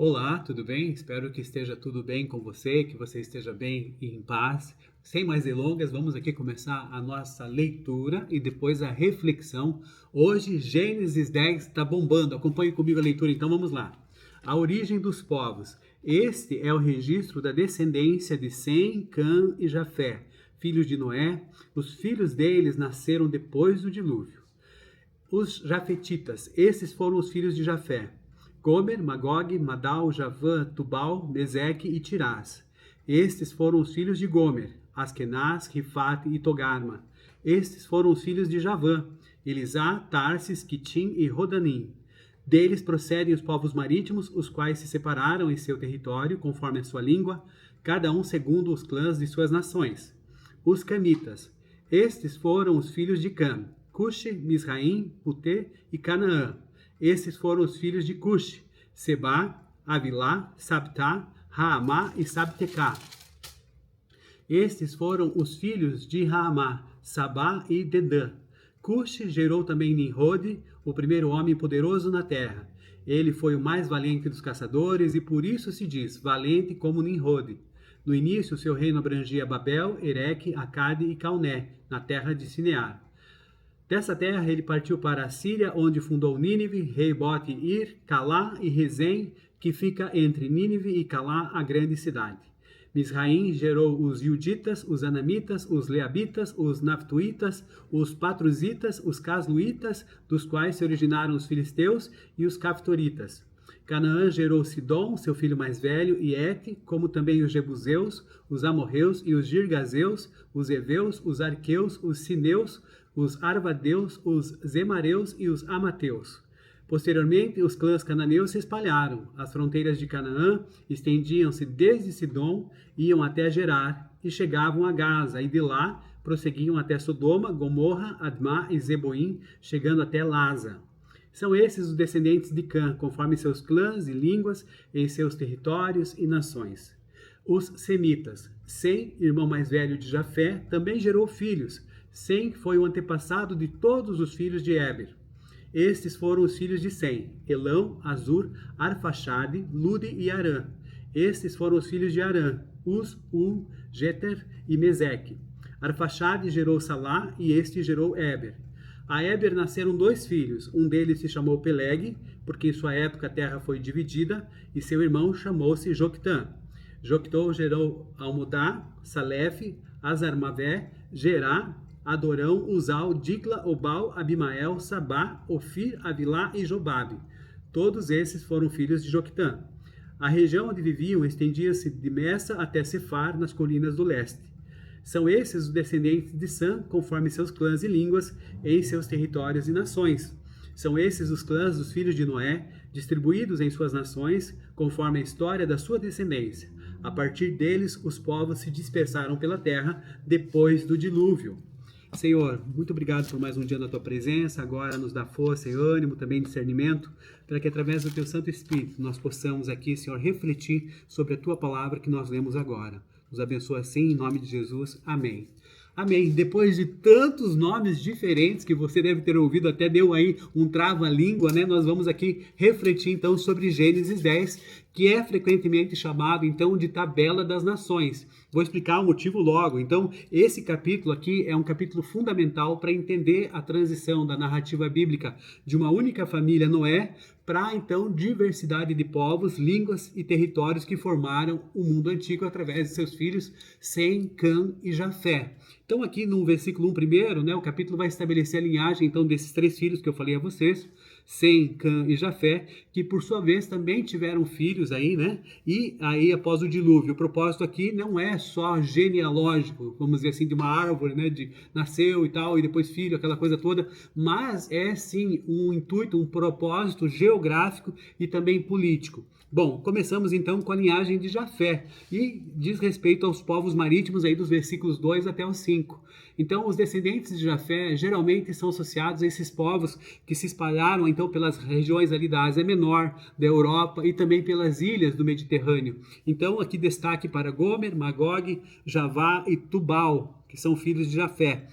Olá, tudo bem? Espero que esteja tudo bem com você, que você esteja bem e em paz. Sem mais delongas, vamos aqui começar a nossa leitura e depois a reflexão. Hoje, Gênesis 10 está bombando. Acompanhe comigo a leitura, então vamos lá. A origem dos povos. Este é o registro da descendência de Sem, Cã e Jafé, filhos de Noé. Os filhos deles nasceram depois do dilúvio. Os Jafetitas, esses foram os filhos de Jafé. Gomer, Magog, Madal, Javã, Tubal, Meseque e Tirás. Estes foram os filhos de Gomer, Askenaz, Rifate e Togarma. Estes foram os filhos de Javã, Elisá, Tarsis, Quitim e Rodanim. Deles procedem os povos marítimos, os quais se separaram em seu território, conforme a sua língua, cada um segundo os clãs de suas nações. Os Camitas. Estes foram os filhos de Cam, Cuxi, Misraim, Putê e Canaã. Esses foram os filhos de Cuxi, Sebá, Avilá, Sabtá, Raamá e Sabtecá. Estes foram os filhos de Raamá, Sabá e Dedã. Cuxi gerou também Nimrode, o primeiro homem poderoso na terra. Ele foi o mais valente dos caçadores e por isso se diz valente como Nimrode. No início, seu reino abrangia Babel, Ereque, Acade e Calné, na terra de Sinear. Dessa terra ele partiu para a Síria, onde fundou Nínive, Rebote-Ir, Calá e Rezém, que fica entre Nínive e Calá, a grande cidade. Misraim gerou os Iuditas, os Anamitas, os Leabitas, os Naftuítas, os Patruzitas, os Casluítas, dos quais se originaram os filisteus, e os Caftoritas. Canaã gerou Sidom, seu filho mais velho, e Et, como também os Jebuseus, os Amorreus e os Girgazeus, os Eveus, os Arqueus, os Sineus, os Arvadeus, os Zemareus e os Amateus. Posteriormente, os clãs cananeus se espalharam. As fronteiras de Canaã estendiam-se desde Sidom, iam até Gerar e chegavam a Gaza, e de lá prosseguiam até Sodoma, Gomorra, Admá e Zeboim, chegando até Laza. São esses os descendentes de Cã, conforme seus clãs e línguas, em seus territórios e nações. Os Semitas. Sem, irmão mais velho de Jafé, também gerou filhos. Sem foi o antepassado de todos os filhos de Éber. Estes foram os filhos de Sem: Elão, Azur, Arfaxade, Lude e Arã. Estes foram os filhos de Arã: Uz, Jeter e Meseque. Arfaxade gerou Salá e este gerou Éber. A Éber nasceram dois filhos. Um deles se chamou Peleg, porque em sua época a terra foi dividida, e seu irmão chamou-se Joctã. Joctã gerou Almodá, Salefe, Azarmavé, Gerá, Adorão, Uzal, Dicla, Obal, Abimael, Sabá, Ofir, Avilá e Jobabe. Todos esses foram filhos de Joctã. A região onde viviam estendia-se de Messa até Cefar, nas colinas do leste. São esses os descendentes de Sam, conforme seus clãs e línguas, em seus territórios e nações. São esses os clãs dos filhos de Noé, distribuídos em suas nações, conforme a história da sua descendência. A partir deles, os povos se dispersaram pela terra depois do dilúvio. Senhor, muito obrigado por mais um dia na Tua presença. Agora nos dá força e ânimo, também discernimento, para que através do Teu Santo Espírito nós possamos aqui, Senhor, refletir sobre a Tua palavra que nós lemos agora. Nos abençoa assim, em nome de Jesus. Amém. Amém. Depois de tantos nomes diferentes que você deve ter ouvido, até deu aí um trava-língua, né? Nós vamos aqui refletir então sobre Gênesis 10, que é frequentemente chamado então de tabela das nações. Vou explicar o motivo logo. Então, esse capítulo aqui é um capítulo fundamental para entender a transição da narrativa bíblica de uma única família, Noé, para então diversidade de povos, línguas e territórios que formaram o mundo antigo através de seus filhos Sem, Cã e Jafé. Então aqui no versículo 1 primeiro, né, o capítulo vai estabelecer a linhagem então desses três filhos que eu falei a vocês, Sem, Cã e Jafé, que por sua vez também tiveram filhos aí, né? E aí após o dilúvio, o propósito aqui não é só genealógico, vamos dizer assim, de uma árvore, né, de nasceu e tal, e depois filho, aquela coisa toda, mas é sim um intuito, um propósito geográfico e também político. Bom, começamos então com a linhagem de Jafé e diz respeito aos povos marítimos aí dos versículos 2 até os 5. Então, os descendentes de Jafé geralmente são associados a esses povos que se espalharam então pelas regiões ali da Ásia Menor, da Europa e também pelas ilhas do Mediterrâneo. Então, aqui destaque para Gomer, Magog, Javá e Tubal, que são filhos de Jafé.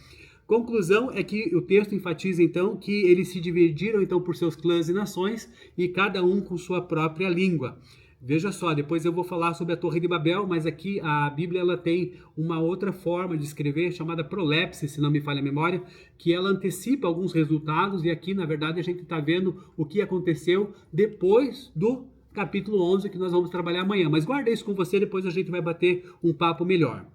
Conclusão é que o texto enfatiza então que eles se dividiram então por seus clãs e nações e cada um com sua própria língua. Veja só, depois eu vou falar sobre a Torre de Babel, mas aqui a Bíblia ela tem uma outra forma de escrever, chamada prolepse, se não me falha a memória, que ela antecipa alguns resultados, e aqui, na verdade, a gente está vendo o que aconteceu depois do capítulo 11, que nós vamos trabalhar amanhã. Mas guarda isso com você, depois a gente vai bater um papo melhor.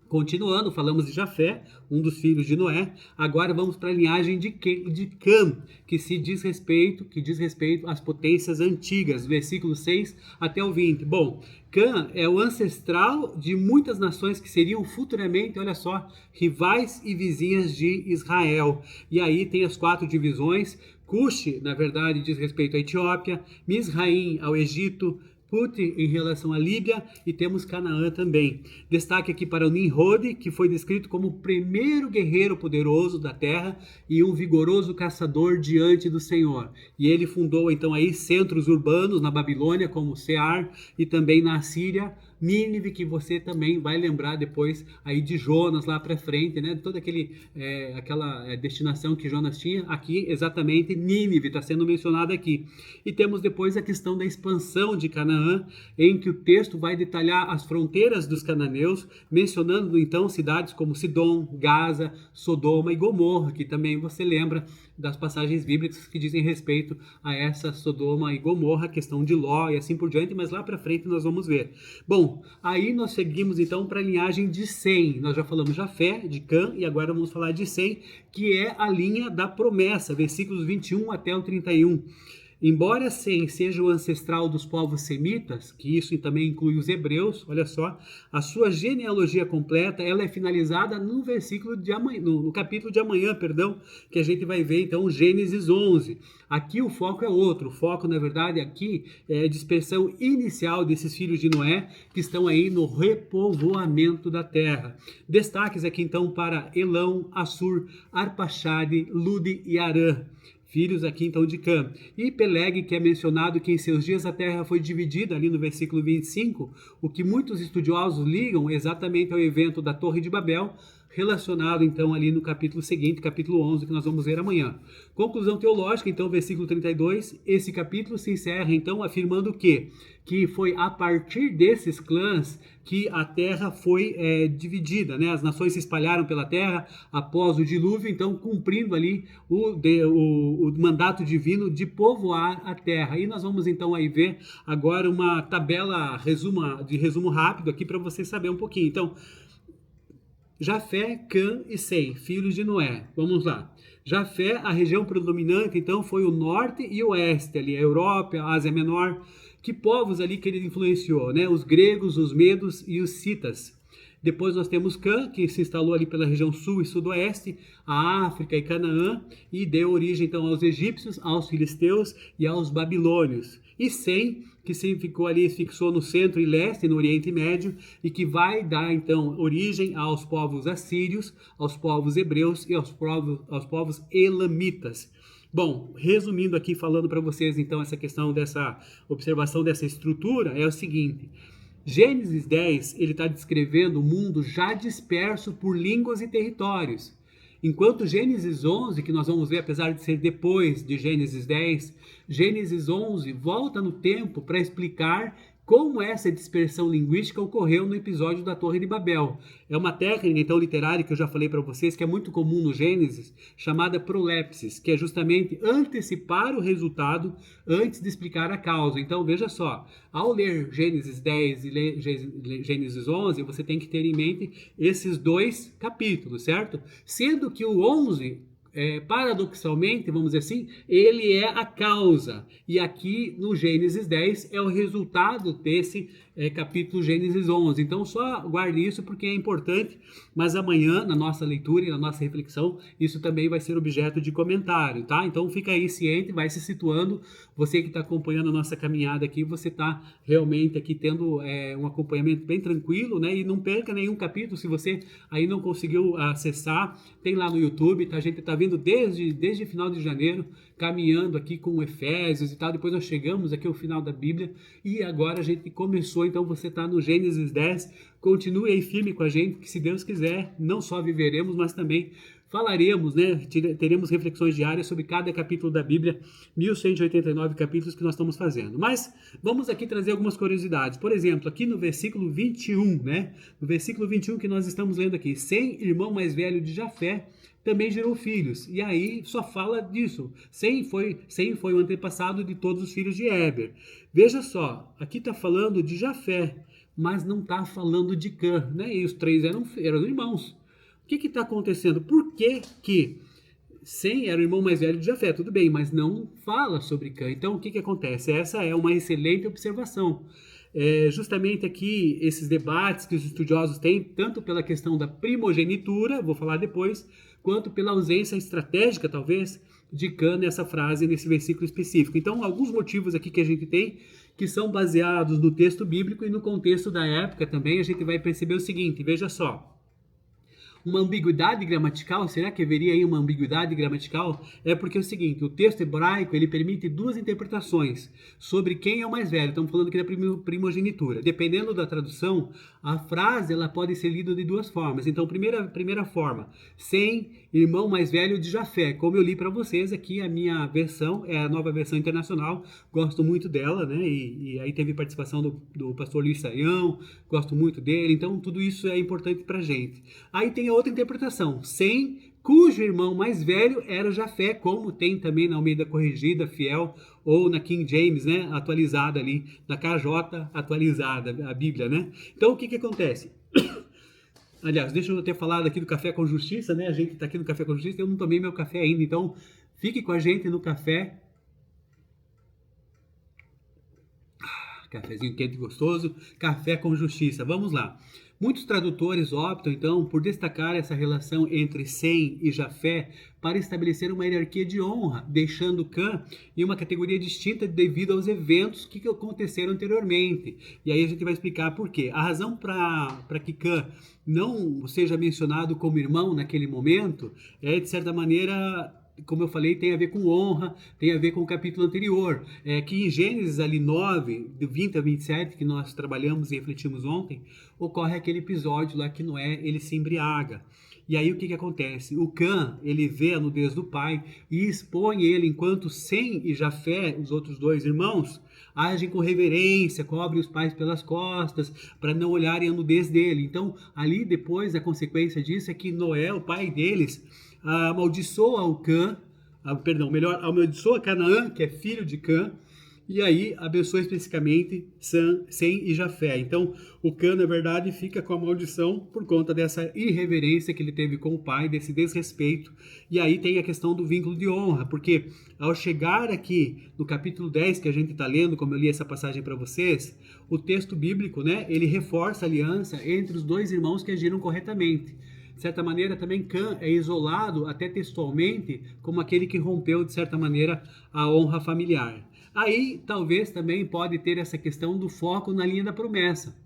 Continuando, falamos de Jafé, um dos filhos de Noé. Agora vamos para a linhagem de Cã, que diz respeito às potências antigas, versículo 6 até o 20. Bom, Cã é o ancestral de muitas nações que seriam futuramente, olha só, rivais e vizinhas de Israel. E aí tem as 4 divisões. Cuxi, na verdade, diz respeito à Etiópia, Misraim ao Egito, Put em relação à Líbia, e temos Canaã também. Destaque aqui para o Nimrod, que foi descrito como o primeiro guerreiro poderoso da terra e um vigoroso caçador diante do Senhor. E ele fundou então aí centros urbanos na Babilônia, como Sear, e também na Assíria, Nínive, que você também vai lembrar depois aí de Jonas lá para frente, né? Toda aquela destinação que Jonas tinha, aqui exatamente Nínive está sendo mencionada aqui. E temos depois a questão da expansão de Canaã, em que o texto vai detalhar as fronteiras dos cananeus, mencionando então cidades como Sidom, Gaza, Sodoma e Gomorra, que também você lembra das passagens bíblicas que dizem respeito a essa Sodoma e Gomorra, a questão de Ló e assim por diante, mas lá para frente nós vamos ver. Bom, aí nós seguimos então para a linhagem de Sem. Nós já falamos Jafé, de Cã, e agora vamos falar de Sem, que é a linha da promessa, versículos 21 até o 31. Embora Sem seja o ancestral dos povos semitas, que isso também inclui os hebreus, olha só, a sua genealogia completa, ela é finalizada no versículo de amanhã, no capítulo de amanhã, que a gente vai ver então Gênesis 11. Aqui o foco é outro, o foco na verdade aqui é a dispersão inicial desses filhos de Noé, que estão aí no repovoamento da terra. Destaques aqui então para Elão, Assur, Arpaxade, Lude e Arã. Filhos aqui então de Cã. E Peleg, que é mencionado que em seus dias a terra foi dividida ali no versículo 25, o que muitos estudiosos ligam exatamente ao evento da Torre de Babel, relacionado então ali no capítulo seguinte, capítulo 11, que nós vamos ver amanhã. Conclusão teológica, então, versículo 32, esse capítulo se encerra então afirmando o quê? Que foi a partir desses clãs que a terra foi dividida, né? As nações se espalharam pela terra após o dilúvio, então cumprindo ali o mandato divino de povoar a terra. E nós vamos então aí ver agora uma tabela de resumo rápido aqui para você saber um pouquinho. Então, Jafé, Cã e Sem, filhos de Noé. Vamos lá. Jafé, a região predominante, então, foi o norte e o oeste, ali, a Europa, a Ásia Menor. Que povos ali que ele influenciou, né? Os gregos, os medos e os citas. Depois nós temos Cã, que se instalou ali pela região sul e sudoeste, a África e Canaã, e deu origem então aos egípcios, aos filisteus e aos babilônios. E Sem, que se ficou ali, fixou no centro e leste, no Oriente Médio, e que vai dar então origem aos povos assírios, aos povos hebreus e aos povos elamitas. Bom, resumindo aqui, falando para vocês então essa questão dessa observação dessa estrutura, é o seguinte: Gênesis 10, ele está descrevendo o mundo já disperso por línguas e territórios. Enquanto Gênesis 11, que nós vamos ver, apesar de ser depois de Gênesis 10, Gênesis 11 volta no tempo para explicar como essa dispersão linguística ocorreu no episódio da Torre de Babel. É uma técnica, então, literária que eu já falei para vocês, que é muito comum no Gênesis, chamada prolepsis, que é justamente antecipar o resultado antes de explicar a causa. Então, veja só, ao ler Gênesis 10 e ler Gênesis 11, você tem que ter em mente esses dois capítulos, certo? Sendo que o 11... paradoxalmente, vamos dizer assim, ele é a causa. E aqui no Gênesis 10 é o resultado desse capítulo Gênesis 11. Então só guarde isso porque é importante, mas amanhã na nossa leitura e na nossa reflexão isso também vai ser objeto de comentário, tá? Então fica aí ciente, vai se situando. Você que está acompanhando a nossa caminhada aqui, você está realmente aqui tendo um acompanhamento bem tranquilo, né? E não perca nenhum capítulo. Se você aí não conseguiu acessar, tem lá no YouTube, tá? A gente está vindo desde final de janeiro, caminhando aqui com Efésios e tal, depois nós chegamos aqui ao final da Bíblia, e agora a gente começou, então você está no Gênesis 10, continue aí firme com a gente, que se Deus quiser, não só viveremos, mas também falaremos, né? Teremos reflexões diárias sobre cada capítulo da Bíblia, 1189 capítulos que nós estamos fazendo. Mas vamos aqui trazer algumas curiosidades. Por exemplo, aqui no versículo 21, né? No versículo 21 que nós estamos lendo aqui, Sem, irmão mais velho de Jafé, também gerou filhos. E aí só fala disso. Sem foi o antepassado de todos os filhos de Éber. Veja só, aqui está falando de Jafé, mas não está falando de Cã, né? E os três eram irmãos. O que está acontecendo? Por que Sem era o irmão mais velho de Jafé? Tudo bem, mas não fala sobre Cã. Então, o que acontece? Essa é uma excelente observação. Justamente aqui, esses debates que os estudiosos têm, tanto pela questão da primogenitura, vou falar depois, quanto pela ausência estratégica, talvez, de Cã nessa frase, nesse versículo específico. Então, alguns motivos aqui que a gente tem, que são baseados no texto bíblico e no contexto da época também, a gente vai perceber o seguinte, veja só. Uma ambiguidade gramatical, será que haveria aí uma ambiguidade gramatical? É porque é o seguinte, o texto hebraico, ele permite duas interpretações sobre quem é o mais velho. Estamos falando aqui da primogenitura. Dependendo da tradução, a frase ela pode ser lida de duas formas. Então, primeira forma, Sem, irmão mais velho de Jafé. Como eu li para vocês aqui, a minha versão é a nova versão internacional. Gosto muito dela, né? E aí teve participação do pastor Luiz Saião, gosto muito dele. Então, tudo isso é importante para a gente. Aí tem a outra interpretação, Sem, cujo irmão mais velho era Jafé, como tem também na Almeida Corrigida, Fiel, ou na King James, né, atualizada ali, na KJ atualizada, a Bíblia, né? Então, o que acontece? Aliás, deixa eu ter falado aqui do Café com Justiça, né? A gente está aqui no Café com Justiça, eu não tomei meu café ainda, então fique com a gente no café. Cafezinho quente e gostoso, Café com Justiça. Vamos lá. Muitos tradutores optam, então, por destacar essa relação entre Sem e Jafé para estabelecer uma hierarquia de honra, deixando Cã em uma categoria distinta devido aos eventos que aconteceram anteriormente. E aí a gente vai explicar por quê. A razão para que Cã não seja mencionado como irmão naquele momento é, de certa maneira, como eu falei, tem a ver com honra, tem a ver com o capítulo anterior, que em Gênesis ali 9, de 20 a 27, que nós trabalhamos e refletimos ontem, ocorre aquele episódio lá que Noé, ele se embriaga. E aí o que acontece? O Cã, ele vê a nudez do pai e expõe ele, enquanto Sem e Jafé, os outros dois irmãos, agem com reverência, cobrem os pais pelas costas, para não olharem a nudez dele. Então, ali depois, a consequência disso é que Noé, o pai deles, amaldiçoa amaldiçoa Canaã, que é filho de Cã, e aí abençoa especificamente Sem e Jafé. Então, o Cã, na verdade, fica com a maldição por conta dessa irreverência que ele teve com o pai, desse desrespeito. E aí tem a questão do vínculo de honra, porque ao chegar aqui no capítulo 10, que a gente está lendo, como eu li essa passagem para vocês, o texto bíblico, né, ele reforça a aliança entre os dois irmãos que agiram corretamente. De certa maneira, também Cã é isolado, até textualmente, como aquele que rompeu, de certa maneira, a honra familiar. Aí, talvez também pode ter essa questão do foco na linha da promessa.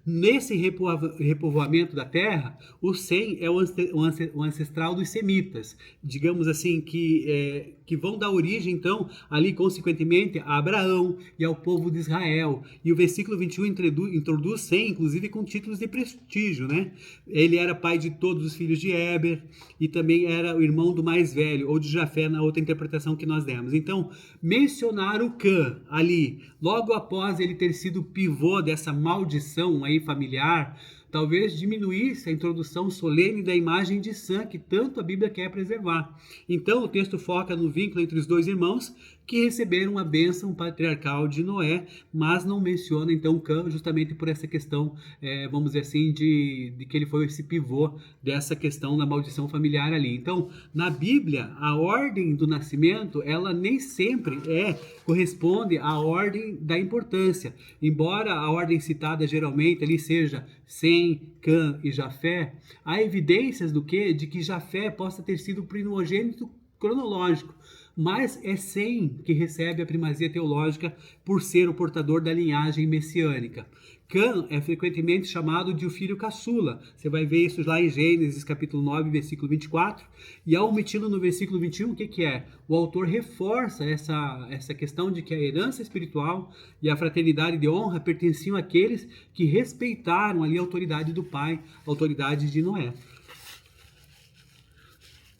Nesse repovoamento da terra, o Sem é o ancestral dos semitas, digamos assim, que vão dar origem, então, ali, consequentemente, a Abraão e ao povo de Israel. E o versículo 21 introduz Sem, inclusive, com títulos de prestígio, né? Ele era pai de todos os filhos de Éber e também era o irmão do mais velho, ou de Jafé, na outra interpretação que nós demos. Então, mencionar o Cã ali, logo após ele ter sido pivô dessa maldição aí familiar, talvez diminuísse a introdução solene da imagem de Sem, que tanto a Bíblia quer preservar. Então, o texto foca no vínculo entre os dois irmãos que receberam a bênção patriarcal de Noé, mas não menciona, então, Cã, justamente por essa questão, vamos dizer assim, de que ele foi esse pivô dessa questão da maldição familiar ali. Então, na Bíblia, a ordem do nascimento, ela nem sempre corresponde à ordem da importância. Embora a ordem citada geralmente ali seja Sem, Cã e Jafé, há evidências de que Jafé possa ter sido o primogênito cronológico, mas é Sem que recebe a primazia teológica por ser o portador da linhagem messiânica. Cã é frequentemente chamado de o filho caçula. Você vai ver isso lá em Gênesis capítulo 9, versículo 24. E ao omiti-lo no versículo 21, o que é? O autor reforça essa questão de que a herança espiritual e a fraternidade de honra pertenciam àqueles que respeitaram ali a autoridade do pai, a autoridade de Noé.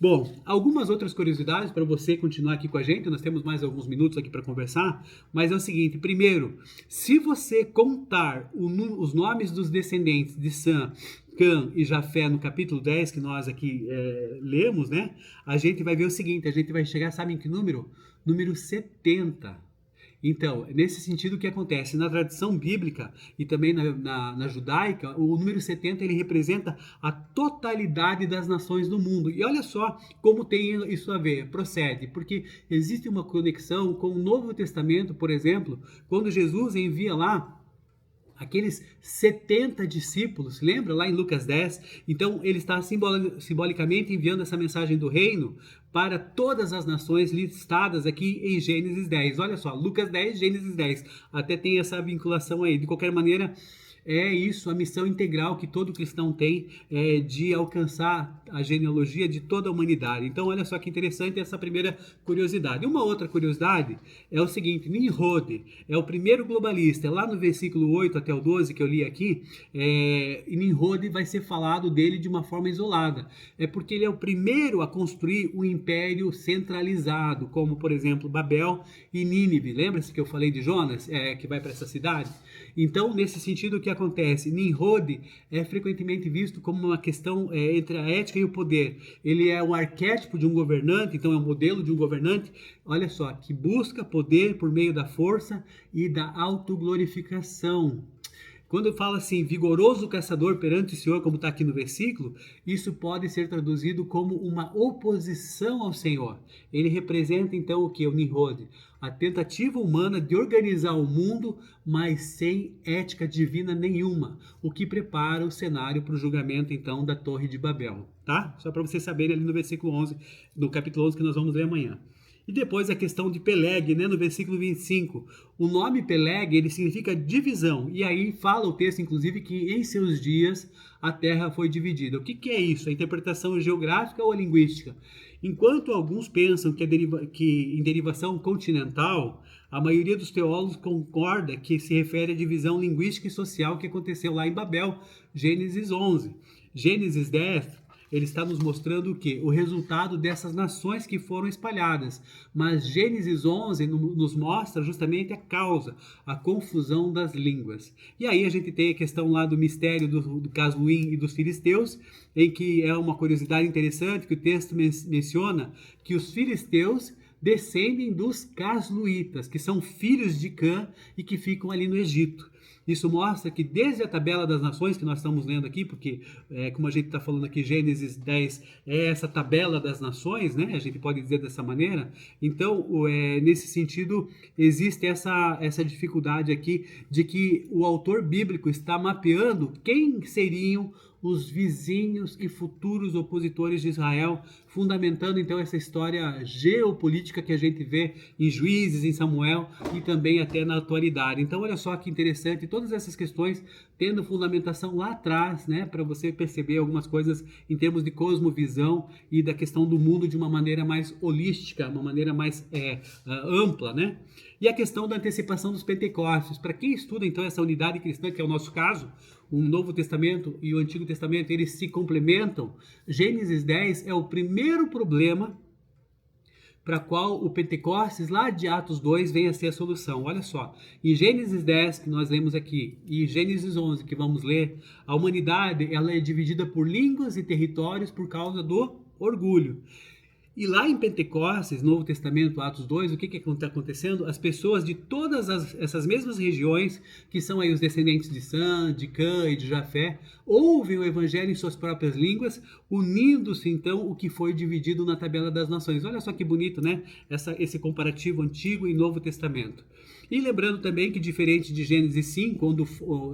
Bom, algumas outras curiosidades para você continuar aqui com a gente, nós temos mais alguns minutos aqui para conversar, mas é o seguinte, primeiro, se você contar os nomes dos descendentes de Sem, Cã e Jafé no capítulo 10, que nós aqui lemos, né, a gente vai ver o seguinte, a gente vai chegar, sabe em que número? Número 70. Então, nesse sentido, o que acontece? Na tradição bíblica e também na judaica, o número 70 ele representa a totalidade das nações do mundo. E olha só como tem isso a ver, procede, porque existe uma conexão com o Novo Testamento, por exemplo, quando Jesus envia lá aqueles 70 discípulos, lembra lá em Lucas 10? Então ele está simbolicamente enviando essa mensagem do reino para todas as nações listadas aqui em Gênesis 10. Olha só, Lucas 10, Gênesis 10. Até tem essa vinculação aí. De qualquer maneira, é isso, a missão integral que todo cristão tem de alcançar a genealogia de toda a humanidade. Então, olha só que interessante essa primeira curiosidade. Uma outra curiosidade é o seguinte, Nimrod é o primeiro globalista. Lá no versículo 8 até o 12 que eu li aqui, Nimrod vai ser falado dele de uma forma isolada. É porque ele é o primeiro a construir um império centralizado, como, por exemplo, Babel e Nínive. Lembra-se que eu falei de Jonas, que vai para essa cidade? Então, nesse sentido, o que acontece? Nimrod é frequentemente visto como uma questão entre a ética e o poder. Ele é um arquétipo de um governante, então é um modelo de um governante, olha só, que busca poder por meio da força e da autoglorificação. Quando fala assim, vigoroso caçador perante o Senhor, como está aqui no versículo, isso pode ser traduzido como uma oposição ao Senhor. Ele representa então o que? O Nimrod, a tentativa humana de organizar o mundo, mas sem ética divina nenhuma, o que prepara o cenário para o julgamento então da Torre de Babel, tá? Só para vocês saberem ali no versículo 11, no capítulo 11 que nós vamos ler amanhã. E depois a questão de Peleg, né, no versículo 25. O nome Peleg, ele significa divisão. E aí fala o texto, inclusive, que em seus dias a terra foi dividida. O que é isso? A interpretação geográfica ou a linguística? Enquanto alguns pensam que em derivação continental, a maioria dos teólogos concorda que se refere à divisão linguística e social que aconteceu lá em Babel, Gênesis 11. Gênesis 10... ele está nos mostrando o quê? O resultado dessas nações que foram espalhadas. Mas Gênesis 11 nos mostra justamente a causa, a confusão das línguas. E aí a gente tem a questão lá do mistério do Casluim e dos filisteus, em que é uma curiosidade interessante que o texto menciona que os filisteus descendem dos Casluítas, que são filhos de Cã e que ficam ali no Egito. Isso mostra que desde a tabela das nações que nós estamos lendo aqui, porque como a gente está falando aqui, Gênesis 10 é essa tabela das nações, né? A gente pode dizer dessa maneira. Então, nesse sentido, existe essa dificuldade aqui de que o autor bíblico está mapeando quem seriam os vizinhos e futuros opositores de Israel, fundamentando então essa história geopolítica que a gente vê em Juízes, em Samuel e também até na atualidade. Então olha só que interessante, todas essas questões tendo fundamentação lá atrás, né, para você perceber algumas coisas em termos de cosmovisão e da questão do mundo de uma maneira mais holística, uma maneira mais ampla, né? E a questão da antecipação dos Pentecostes. Para quem estuda então essa unidade cristã, que é o nosso caso, o Novo Testamento e o Antigo Testamento, eles se complementam. Gênesis 10 é o primeiro problema para qual o Pentecostes, lá de Atos 2, vem a ser a solução. Olha só, em Gênesis 10, que nós lemos aqui, e Gênesis 11, que vamos ler, a humanidade ela é dividida por línguas e territórios por causa do orgulho. E lá em Pentecostes, Novo Testamento, Atos 2, o que está acontecendo? As pessoas de todas essas mesmas regiões, que são aí os descendentes de Sem, de Cã e de Jafé, ouvem o evangelho em suas próprias línguas, unindo-se então o que foi dividido na tabela das nações. Olha só que bonito, né? Esse comparativo Antigo e Novo Testamento. E lembrando também que diferente de Gênesis 5, quando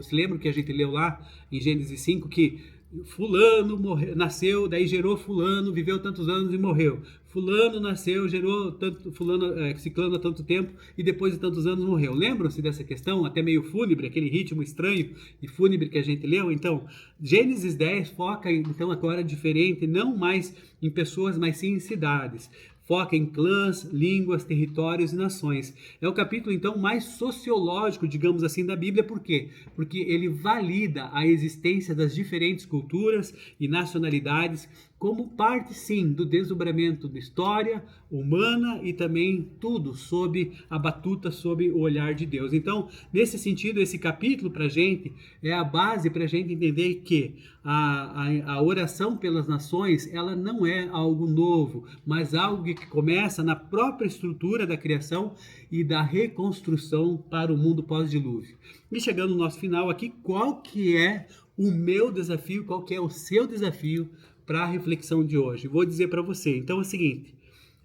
se lembra que a gente leu lá em Gênesis 5 que fulano morreu, nasceu, daí gerou fulano, viveu tantos anos e morreu. Fulano nasceu, gerou tanto, fulano, ciclano há tanto tempo e depois de tantos anos morreu. Lembram-se dessa questão? Até meio fúnebre, aquele ritmo estranho e fúnebre que a gente leu? Então, Gênesis 10 foca, então, agora diferente, não mais em pessoas, mas sim em cidades. Foca em clãs, línguas, territórios e nações. É o capítulo, então, mais sociológico, digamos assim, da Bíblia. Por quê? Porque ele valida a existência das diferentes culturas e nacionalidades como parte, sim, do desdobramento da história humana e também tudo sob a batuta, sob o olhar de Deus. Então, nesse sentido, esse capítulo para a gente é a base para a gente entender que a oração pelas nações, ela não é algo novo, mas algo que começa na própria estrutura da criação e da reconstrução para o mundo pós-dilúvio. E chegando no nosso final aqui, qual que é o meu desafio, qual que é o seu desafio para a reflexão de hoje? Vou dizer para você. Então é o seguinte,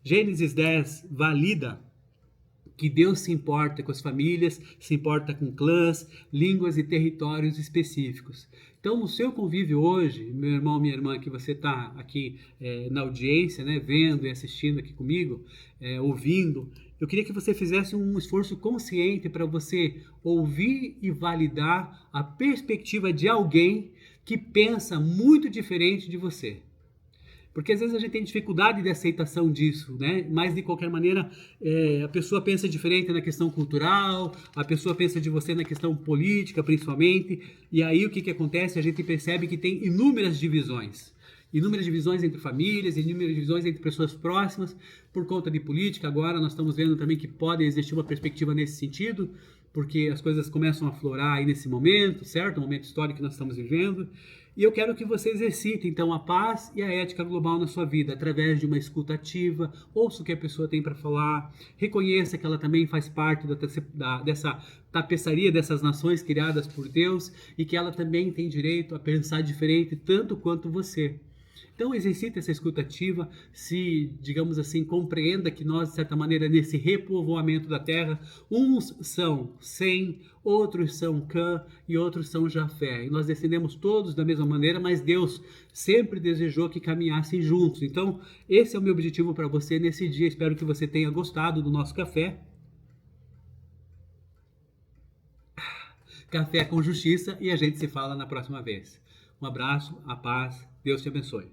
Gênesis 10 valida que Deus se importa com as famílias, se importa com clãs, línguas e territórios específicos. Então, no seu convívio hoje, meu irmão, minha irmã, que você está aqui na audiência, né, vendo e assistindo aqui comigo, ouvindo, eu queria que você fizesse um esforço consciente para você ouvir e validar a perspectiva de alguém que pensa muito diferente de você. Porque às vezes a gente tem dificuldade de aceitação disso, né? Mas de qualquer maneira, a pessoa pensa diferente na questão cultural, a pessoa pensa de você na questão política, principalmente. E aí o que acontece? A gente percebe que tem inúmeras divisões. Inúmeras divisões entre famílias, inúmeras divisões entre pessoas próximas, por conta de política. Agora nós estamos vendo também que pode existir uma perspectiva nesse sentido, porque as coisas começam a aflorar aí nesse momento, certo? O momento histórico que nós estamos vivendo. E eu quero que você exercite, então, a paz e a ética global na sua vida, através de uma escuta ativa, ouça o que a pessoa tem para falar, reconheça que ela também faz parte dessa tapeçaria dessas nações criadas por Deus e que ela também tem direito a pensar diferente, tanto quanto você. Então exercite essa escuta ativa, se, digamos assim, compreenda que nós, de certa maneira, nesse repovoamento da terra, uns são Sem, outros são Cã e outros são Jafé. E nós descendemos todos da mesma maneira, mas Deus sempre desejou que caminhassem juntos. Então esse é o meu objetivo para você nesse dia. Espero que você tenha gostado do nosso café. Café com Justiça, e a gente se fala na próxima vez. Um abraço, a paz, Deus te abençoe.